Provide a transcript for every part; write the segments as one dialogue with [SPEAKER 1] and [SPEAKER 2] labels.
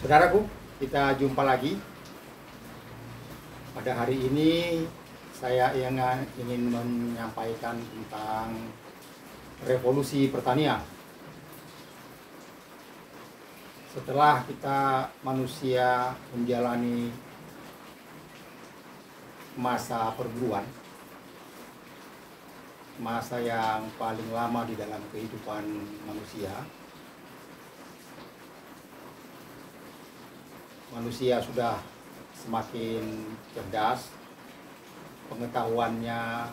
[SPEAKER 1] Saudaraku, kita jumpa lagi. Pada hari ini saya ingin menyampaikan tentang revolusi pertanian. Setelah kita manusia menjalani masa perburuan, masa yang paling lama di dalam kehidupan manusia, manusia sudah semakin cerdas, pengetahuannya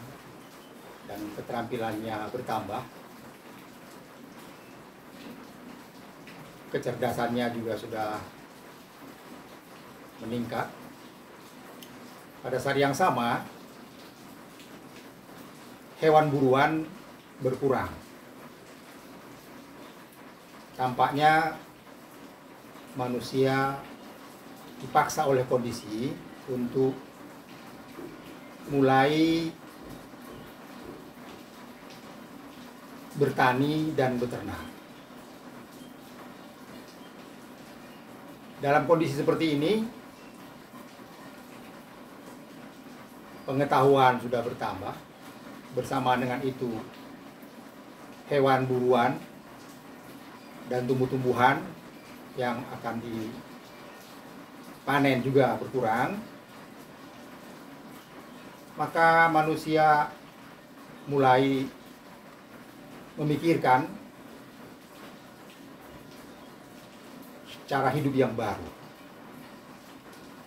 [SPEAKER 1] dan keterampilannya bertambah, kecerdasannya juga sudah meningkat. Pada saat yang sama, hewan buruan berkurang. Tampaknya manusia dipaksa oleh kondisi untuk mulai bertani dan beternak. Dalam kondisi seperti ini, pengetahuan sudah bertambah. Bersama dengan itu, hewan buruan dan tumbuh-tumbuhan yang akan dipanen juga berkurang. Maka manusia mulai memikirkan cara hidup yang baru.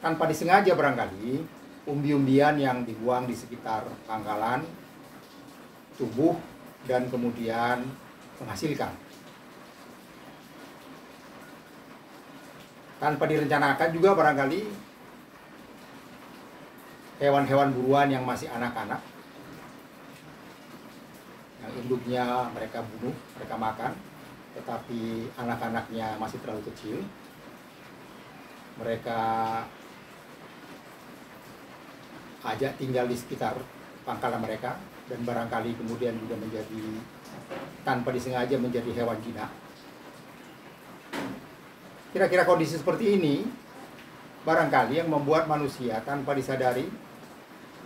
[SPEAKER 1] Tanpa disengaja barangkali, umbi-umbian yang dibuang di sekitar pangkalan tumbuh dan kemudian menghasilkan. Tanpa direncanakan juga barangkali hewan-hewan buruan yang masih anak-anak, yang induknya mereka bunuh, mereka makan, tetapi anak-anaknya masih terlalu kecil, mereka ajak tinggal di sekitar pangkalan mereka, dan barangkali kemudian juga menjadi, tanpa disengaja menjadi hewan jinak. Kira-kira kondisi seperti ini barangkali yang membuat manusia tanpa disadari,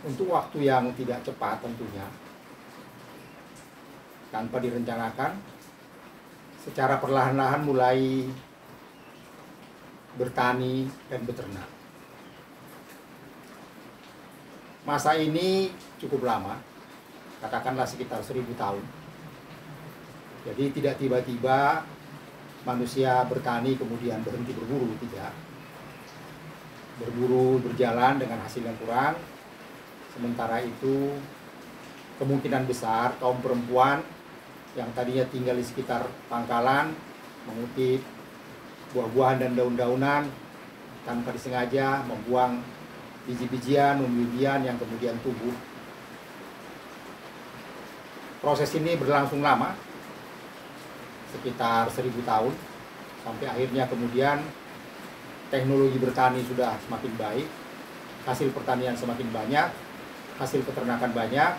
[SPEAKER 1] untuk waktu yang tidak cepat tentunya, tanpa direncanakan, secara perlahan-lahan mulai bertani dan beternak. Masa ini cukup lama, katakanlah sekitar 1000 tahun. Jadi tidak tiba-tiba manusia bertani kemudian berhenti berburu, tidak. Berburu berjalan dengan hasil yang kurang. Sementara itu kemungkinan besar kaum perempuan yang tadinya tinggal di sekitar pangkalan mengutip buah-buahan dan daun-daunan, tanpa disengaja membuang biji-bijian, umbi-umbian yang kemudian tumbuh. Proses ini berlangsung lama, sekitar 1000 tahun, sampai akhirnya kemudian teknologi bertani sudah semakin baik, hasil pertanian semakin banyak, hasil peternakan banyak,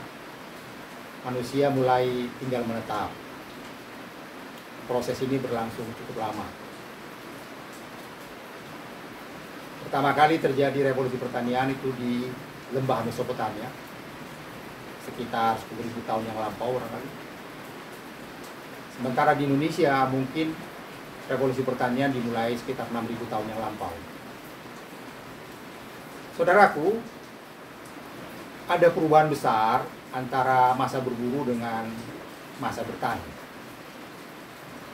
[SPEAKER 1] manusia mulai tinggal menetap. Proses ini berlangsung cukup lama. Pertama kali terjadi revolusi pertanian itu di lembah Mesopotamia, sekitar 10.000 tahun yang lampau barangkali. Sementara di Indonesia mungkin revolusi pertanian dimulai sekitar 6.000 tahun yang lampau. Saudaraku, ada perubahan besar antara masa berburu dengan masa bertani.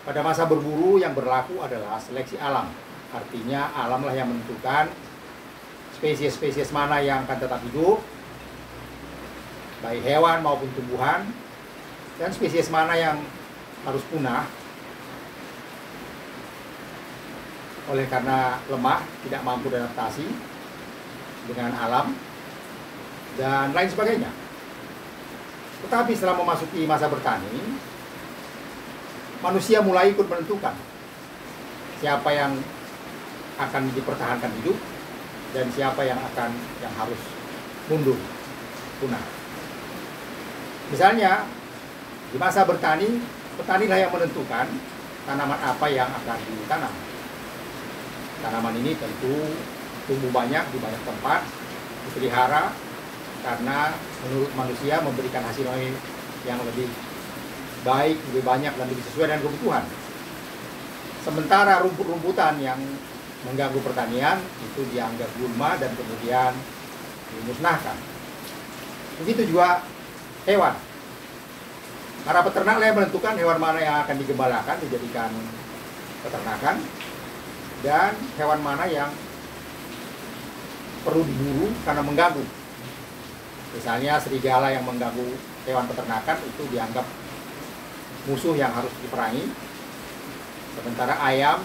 [SPEAKER 1] Pada masa berburu yang berlaku adalah seleksi alam. Artinya alamlah yang menentukan spesies-spesies mana yang akan tetap hidup, baik hewan maupun tumbuhan, dan spesies mana yang harus punah oleh karena lemah, tidak mampu beradaptasi dengan alam, dan lain sebagainya. Tetapi setelah memasuki masa bertani, manusia mulai ikut menentukan siapa yang akan dipertahankan hidup dan siapa yang harus mundur, punah. Misalnya di masa bertani, petanilah yang menentukan tanaman apa yang akan ditanam. Tanaman ini tentu tumbuh banyak di banyak tempat, dipelihara karena menurut manusia memberikan hasil yang lebih baik, lebih banyak, dan lebih sesuai dengan kebutuhan. Sementara rumput-rumputan yang mengganggu pertanian itu dianggap gulma dan kemudian dimusnahkan. Begitu juga hewan. Para peternak yang menentukan hewan mana yang akan digembalakan, dijadikan peternakan, dan hewan mana yang perlu diburu karena mengganggu. Misalnya serigala yang mengganggu hewan peternakan itu dianggap musuh yang harus diperangi. Sementara ayam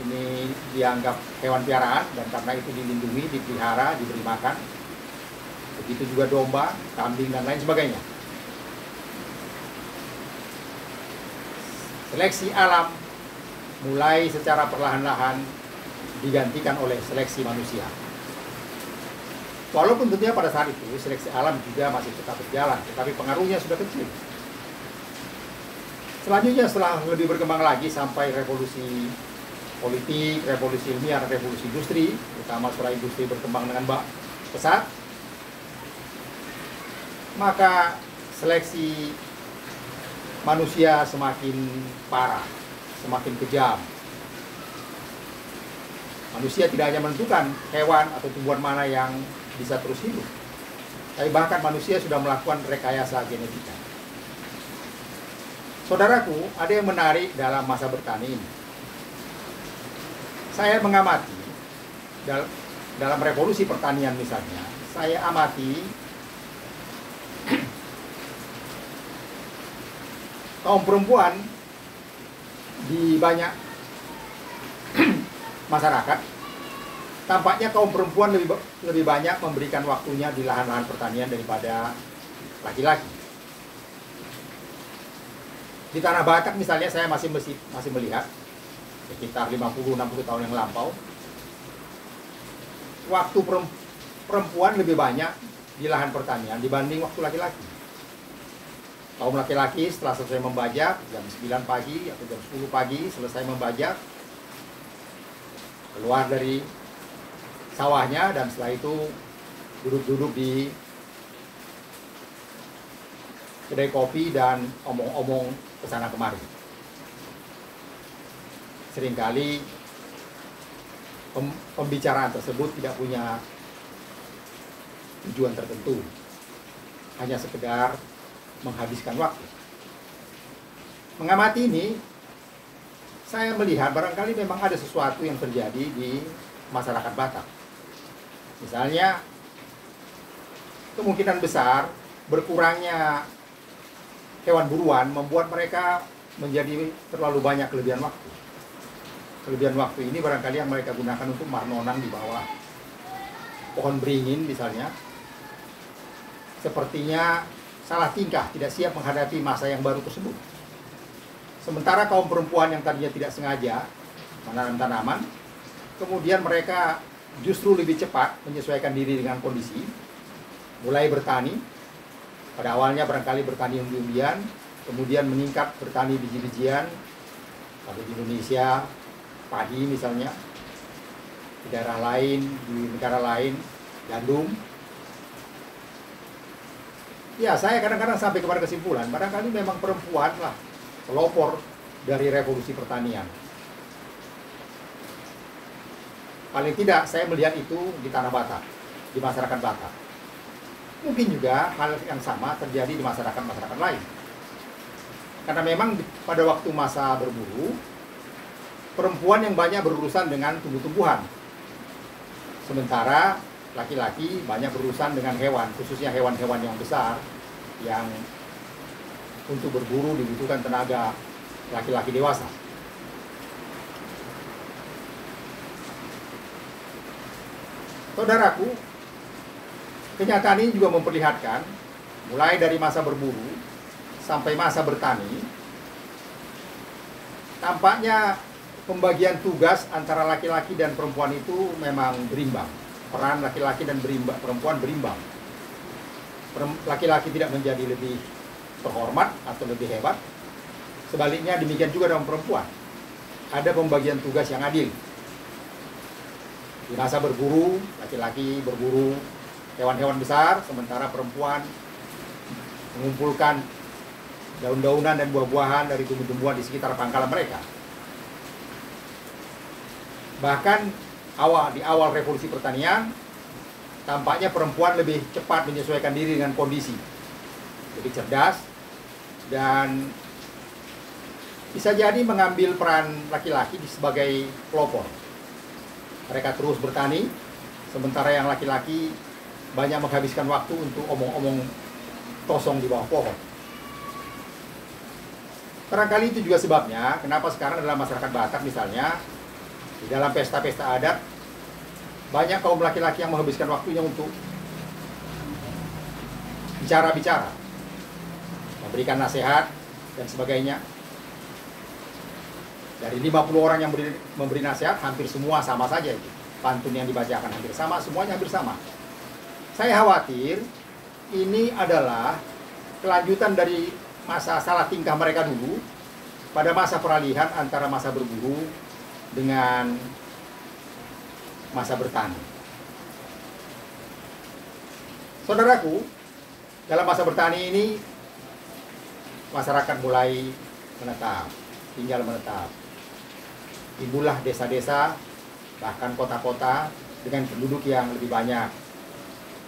[SPEAKER 1] ini dianggap hewan piaraan dan karena itu dilindungi, dipelihara, diberi makan. Begitu juga domba, kambing, dan lain sebagainya. Seleksi alam mulai secara perlahan-lahan digantikan oleh seleksi manusia. Walaupun tentunya pada saat itu seleksi alam juga masih tetap berjalan, tetapi pengaruhnya sudah kecil. Selanjutnya setelah lebih berkembang lagi sampai revolusi politik, revolusi ilmiah, revolusi industri, terutama setelah industri berkembang dengan pesat, maka seleksi manusia semakin parah, semakin kejam. Manusia tidak hanya menentukan hewan atau tumbuhan mana yang bisa terus hidup, tapi bahkan manusia sudah melakukan rekayasa genetika. Saudaraku, ada yang menarik dalam masa bertani ini. Saya mengamati dalam revolusi pertanian misalnya, saya amati kaum perempuan di banyak masyarakat, tampaknya kaum perempuan lebih banyak memberikan waktunya di lahan-lahan pertanian daripada laki-laki. Di Tanah Batak misalnya saya masih melihat sekitar 50-60 tahun yang lampau, waktu perempuan lebih banyak di lahan pertanian dibanding waktu laki-laki. Kaum laki-laki setelah selesai membajak jam 9 pagi atau jam 10 pagi selesai membajak, keluar dari sawahnya dan setelah itu duduk-duduk di kedai kopi dan omong-omong kesana kemari. Seringkali pembicaraan tersebut tidak punya tujuan tertentu, hanya sekedar menghabiskan waktu. Mengamati ini, saya melihat barangkali memang ada sesuatu yang terjadi di masyarakat Batak. Misalnya, kemungkinan besar berkurangnya hewan buruan membuat mereka menjadi terlalu banyak kelebihan waktu. Kelebihan waktu ini barangkali yang mereka gunakan untuk marnonang di bawah pohon beringin misalnya. Sepertinya salah tingkah, tidak siap menghadapi masa yang baru tersebut. Sementara kaum perempuan yang tadinya tidak sengaja menanam tanaman, kemudian mereka justru lebih cepat menyesuaikan diri dengan kondisi, mulai bertani. Pada awalnya barangkali bertani umbi-umbian, kemudian meningkat bertani biji-bijian. Kalau di Indonesia, padi misalnya, di daerah lain, di negara lain, gandum. Ya, saya kadang-kadang sampai kepada kesimpulan, barangkali memang perempuan lah pelopor dari revolusi pertanian. Paling tidak saya melihat itu di Tanah Batak, di masyarakat Batak. Mungkin juga hal yang sama terjadi di masyarakat-masyarakat lain. Karena memang pada waktu masa berburu, perempuan yang banyak berurusan dengan tumbuh-tumbuhan. Sementara laki-laki banyak berurusan dengan hewan, khususnya hewan-hewan yang besar, yang untuk berburu dibutuhkan tenaga laki-laki dewasa. Saudaraku, kenyataan ini juga memperlihatkan, mulai dari masa berburu sampai masa bertani, tampaknya pembagian tugas antara laki-laki dan perempuan itu memang berimbang. Peran laki-laki dan perempuan berimbang. Laki-laki tidak menjadi lebih terhormat atau lebih hebat. Sebaliknya demikian juga dengan perempuan. Ada pembagian tugas yang adil. Di masa berburu, laki-laki berburu hewan-hewan besar, sementara perempuan mengumpulkan daun-daunan dan buah-buahan dari tumbuh-tumbuhan di sekitar pangkalan mereka. Bahkan di awal revolusi pertanian, tampaknya perempuan lebih cepat menyesuaikan diri dengan kondisi, lebih cerdas, dan bisa jadi mengambil peran laki-laki sebagai pelopor. Mereka terus bertani, sementara yang laki-laki banyak menghabiskan waktu untuk omong-omong kosong di bawah pohon. Barangkali itu juga sebabnya kenapa sekarang dalam masyarakat Batak misalnya, di dalam pesta-pesta adat, banyak kaum laki-laki yang menghabiskan waktunya untuk bicara-bicara, memberikan nasihat, dan sebagainya. Dari 50 orang yang memberi nasihat, hampir semua sama saja itu. Pantun yang dibacakan hampir sama, semuanya hampir sama. Saya khawatir ini adalah kelanjutan dari masa salah tingkah mereka dulu pada masa peralihan antara masa berburu dengan masa bertani. Saudaraku, dalam masa bertani ini masyarakat mulai menetap, tinggal menetap. Timbullah desa-desa, bahkan kota-kota dengan penduduk yang lebih banyak.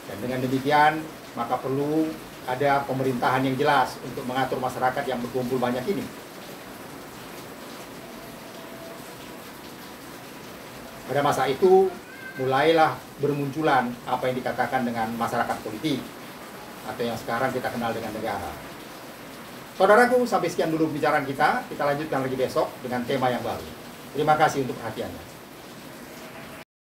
[SPEAKER 1] Dan dengan demikian, maka perlu ada pemerintahan yang jelas untuk mengatur masyarakat yang berkumpul banyak ini. Pada masa itu, mulailah bermunculan apa yang dikatakan dengan masyarakat politik, atau yang sekarang kita kenal dengan negara. Saudaraku, sampai sekian dulu pembicaraan kita. Kita lanjutkan lagi besok dengan tema yang baru. Terima kasih untuk perhatiannya.